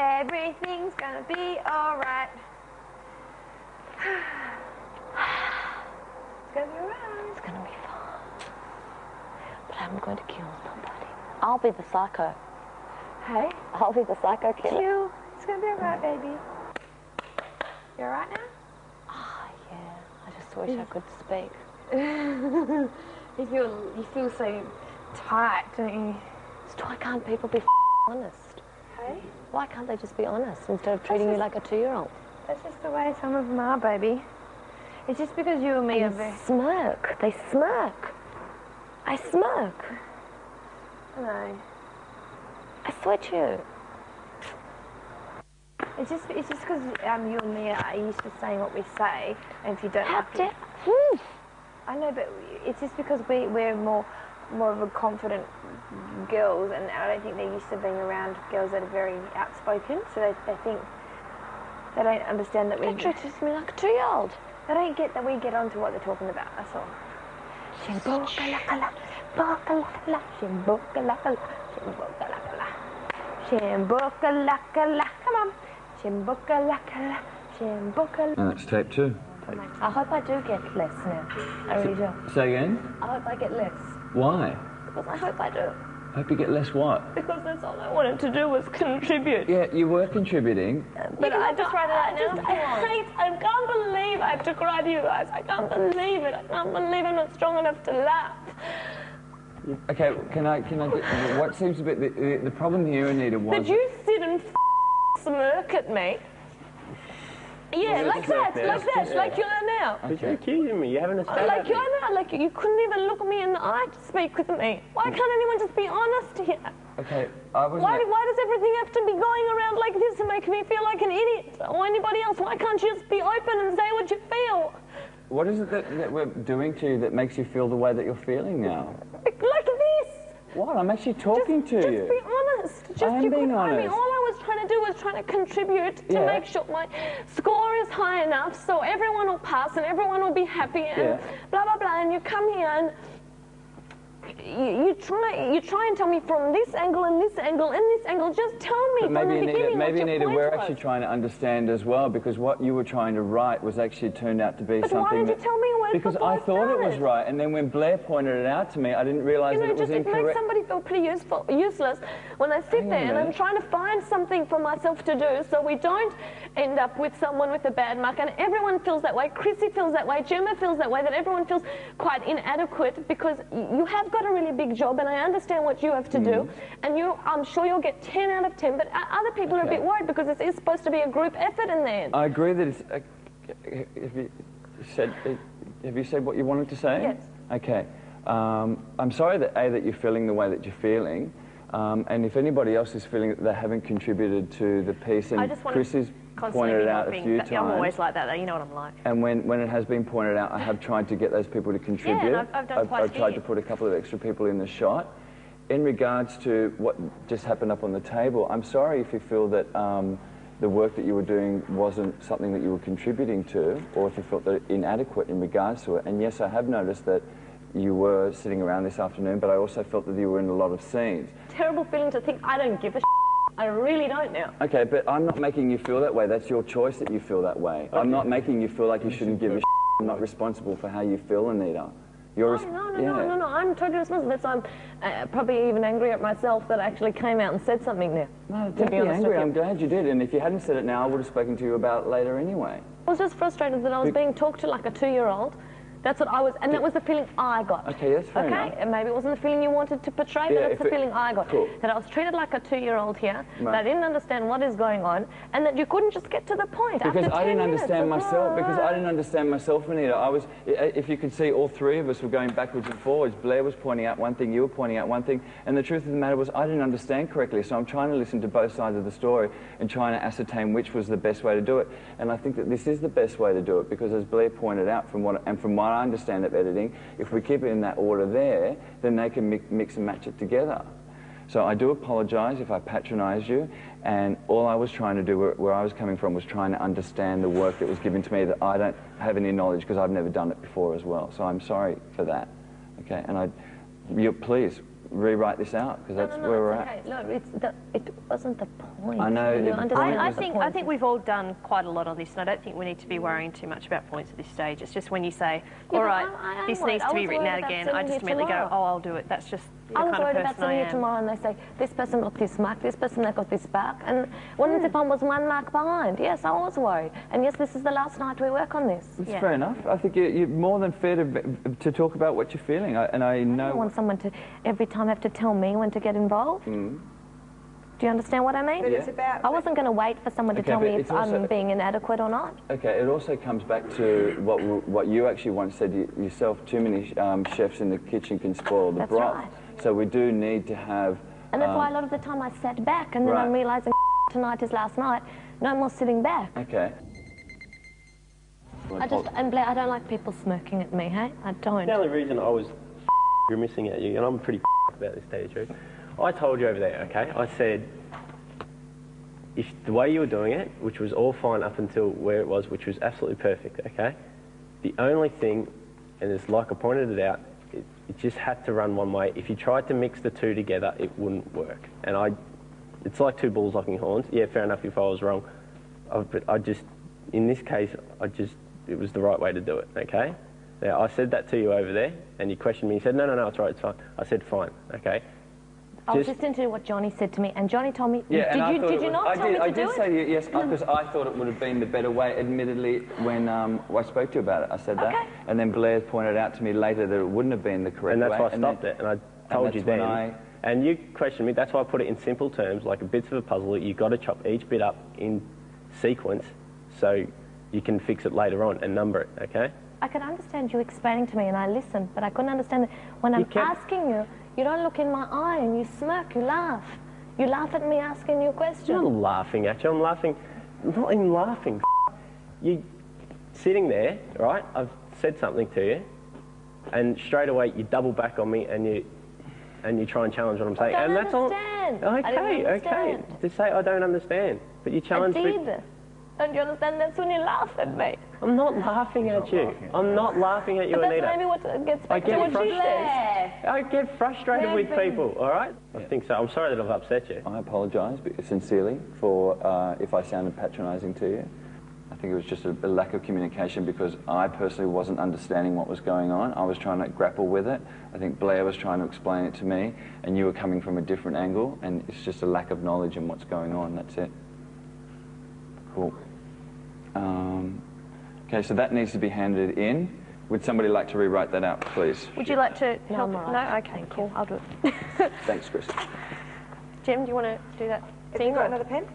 Everything's gonna be alright. It's gonna be alright. It's gonna be fine. But I'm going to kill somebody. I'll be the psycho. Hey? I'll be the psycho killer. Chill. It's gonna be alright, baby. You alright now? Oh, yeah. I just wish I could speak. You feel so tight, don't you? So why can't people be honest? Hey? Why can't they just be honest instead of treating you like a 2-year-old? That's just the way some of them are, baby. It's just because you and me are very... smirk. They smirk. I smirk. I know. I swear to you. It's just because you and me are used to saying what we say, and if you don't like it... I know, but it's just because we're more of a confident girls, and I don't think they're used to being around girls that are very outspoken, so they think... They don't understand that we... They treat me like a 2-year-old. They don't get that we get onto what they're talking about, that's all. Shimbokalakala, bokalakala, shimbokalakala, shimbokalakala, shimbokalakala, come on. Shimbokalakala, shimbokalakala. And that's tape 2. I hope I do get less now. I really do. Say again? I hope I get less. Why? Because I hope I do. Hope you get less what? Because that's all I wanted to do was contribute. Yeah, you were contributing. But I just write it out now. I can't believe I have to cry to you guys. I can't believe it. I can't believe I'm not strong enough to laugh. Okay, can I get, what seems to be the problem here, Anita, was... Did you sit and smirk at me? Yeah, like that, like you are now. But you're accusing me, you're having a stab like you are now, like you couldn't even look me in the eye to speak with me. Why can't anyone just be honest here? Okay, I was... Why does everything have to be going around like this to make me feel like an idiot? Or anybody else? Why can't you just be open and say what you feel? What is it that we're doing to you that makes you feel the way that you're feeling now? Like this. What? I'm actually talking to you. Just be honest. I am being honest. I mean, all I was trying to do was trying to contribute to make sure my score is high enough so everyone will pass and everyone will be happy and blah, blah, blah. And you come here and you try and tell me from this angle and this angle and this angle. Just tell me from the beginning what your point we're was. actually trying to understand as well, because what you were trying to write was actually turned out to be something. But why did you tell me when Because I thought it was right, and then when Blair pointed it out to me, I didn't realise that it was incorrect. It makes somebody feel pretty useless when I sit there and I'm trying to find something for myself to do, so we don't end up with someone with a bad mark, and everyone feels that way. Chrissy feels that way. Gemma feels that way. That everyone feels quite inadequate because you have got a really big job, and I understand what you have to do, and I'm sure you'll get 10 out of 10, but other people are a bit worried because it is supposed to be a group effort in the end. I agree that it's... have you said what you wanted to say? Yes. Okay. I'm sorry that you're feeling the way that you're feeling, and if anybody else is feeling that they haven't contributed to the piece, and Chris has pointed it out a few times. I'm always like that, though. You know what I'm like. And when it has been pointed out, I have tried to get those people to contribute. Yeah, and I've done quite a few. I've tried to put a couple of extra people in the shot. In regards to what just happened up on the table, I'm sorry if you feel that the work that you were doing wasn't something that you were contributing to, or if you felt that inadequate in regards to it. And yes, I have noticed that you were sitting around this afternoon, but I also felt that you were in a lot of scenes. Terrible feeling to think I don't give a I really don't now. Okay, but I'm not making you feel that way. That's your choice that you feel that way. Okay. I'm not making you feel like you shouldn't give a I'm not responsible for how you feel, Anita. No, I'm totally responsible. That's why I'm probably even angry at myself that I actually came out and said something now. No, don't be angry. I'm glad you did. And if you hadn't said it now, I would have spoken to you about it later anyway. I was just frustrated that I was being talked to like a 2-year-old. That's what I was, and that was the feeling I got. Okay, that's fair enough. Okay, and maybe it wasn't the feeling you wanted to portray, but it's the feeling I got. Cool. That I was treated like a 2-year-old here, that I didn't understand what is going on, and that you couldn't just get to the point because after I didn't 10 minutes understand myself. Because I didn't understand myself, Anita. I was, if you could see, all three of us were going backwards and forwards. Blair was pointing out one thing, you were pointing out one thing, and the truth of the matter was I didn't understand correctly. So I'm trying to listen to both sides of the story and trying to ascertain which was the best way to do it. And I think that this is the best way to do it because, as Blair pointed out, from what I understand of editing, if we keep it in that order there, then they can mix and match it together. So I do apologise if I patronised you, and all I was trying to do, where I was coming from, was trying to understand the work that was given to me that I don't have any knowledge because I've never done it before as well. So I'm sorry for that. Okay, and please rewrite this out, because that's where we're at. Okay. No, it wasn't the point. I know. I think we've all done quite a lot on this, and I don't think we need to be worrying too much about points at this stage. It's just when you say, all right, this needs to be written out again, I just immediately go, oh, I'll do it. That's just the I was kind of worried about person I sitting here am. tomorrow and they say, this person got this mark, this person that got this back. And what if I was 1 mark behind? Yes, I was worried. And yes, this is the last night we work on this. It's fair enough. I think you're more than fair to talk about what you're feeling. I know. I don't want someone to every time have to tell me when to get involved. Do you understand what I mean? But it's about... I wasn't going to wait for someone to tell me if I'm being inadequate or not. Okay, it also comes back to what you actually once said yourself, too many chefs in the kitchen can spoil the broth. Right. So we do need to have... And that's why a lot of the time I sat back and then I'm realising tonight is last night, no more sitting back. Okay. And Blair, I don't like people smirking at me, hey? I don't. The only reason I was grimacing at you, and I'm pretty about this, to tell you the truth, I told you over there, okay? I said, if the way you were doing it, which was all fine up until where it was, which was absolutely perfect, okay? The only thing, and it's like I pointed it out, it just had to run one way. If you tried to mix the two together, it wouldn't work. And it's like two bulls locking horns. Yeah, fair enough if I was wrong. But in this case, it was the right way to do it, okay? Now, I said that to you over there, and you questioned me. You said, no, it's right, it's fine. I said, fine, okay? I was listening to what Johnny said to me, and Johnny told me, did you not tell me to do it? I did say to you, yes, because I thought it would have been the better way, admittedly, when I spoke to you about it. I said that. And then Blair pointed out to me later that it wouldn't have been the correct way. And that's why I stopped it, and I told you then. And you questioned me, that's why I put it in simple terms, like a bits of a puzzle. You've got to chop each bit up in sequence so you can fix it later on and number it, okay? I could understand you explaining to me, and I listened, but I couldn't understand it. When I'm asking you, you don't look in my eye and you smirk, you laugh. You laugh at me asking you a question. I'm not laughing at you, I'm not even laughing. You sitting there, right, I've said something to you, and straight away you double back on me and you try and challenge what I'm saying. I don't and that's understand. all. I don't understand. Okay. Just say I don't understand. But you challenge me. Don't you understand? That's when you laugh at me. I'm not laughing at you. I'm not laughing at you, but Anita. that's maybe what gets back to what she said. I get frustrated with people, all right? I think so. I'm sorry that I've upset you. I apologise sincerely for if I sounded patronising to you. I think it was just a lack of communication because I personally wasn't understanding what was going on. I was trying to grapple with it. I think Blair was trying to explain it to me, and you were coming from a different angle, and it's just a lack of knowledge in what's going on. That's it. Cool. Okay, so that needs to be handed in. Would somebody like to rewrite that out, please? Would you like to help? No, No? Okay, cool. I'll do it. Thanks, Chris. Jim, do you want to do that Have thing? you got another pen?